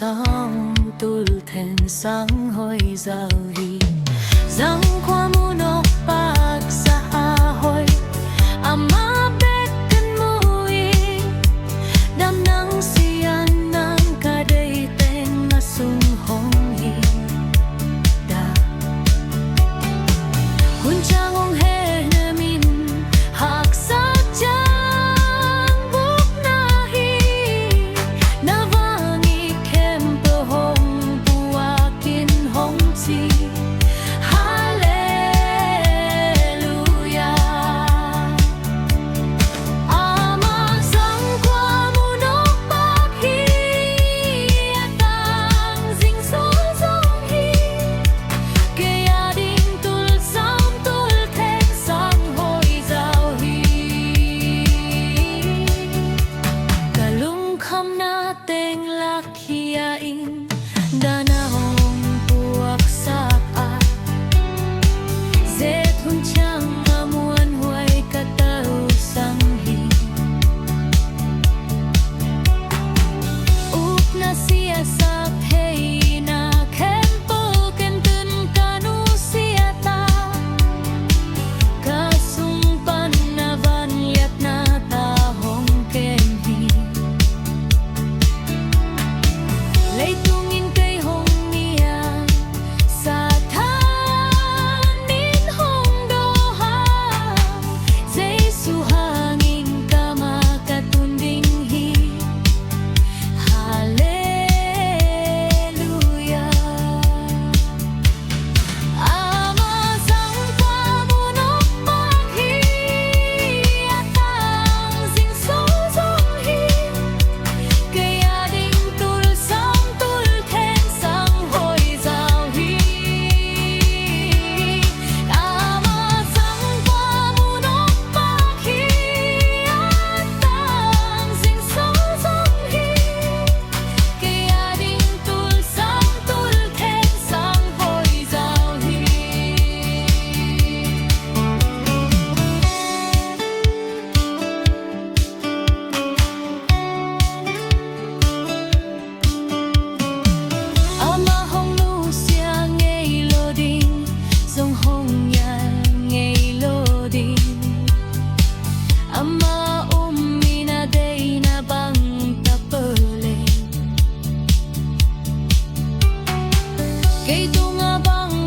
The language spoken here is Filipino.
sang tul then sang hoy giao hi giang qua munok pag sa ahoy ama bekan mui dam nang siyan nang kaday teng asung hong hi da kunchang ong he namin hak sa jang buk nahi nawangi kempo hong buakin hong chi teng lakhiyain danahong puak sa a zet hun chang amuan huay katau sang hi up na siya sa pay na kempo kentun kanu siya ta kasumpan na vanliat na tahong kenhi tungin kay hong niya sa tanin hong doha zay suhanging kama katunding hi hallelujah ama sang pamunok paghi atang sing so song hi kaya ding tul sa ama umina day na bang tapele kay tunga bang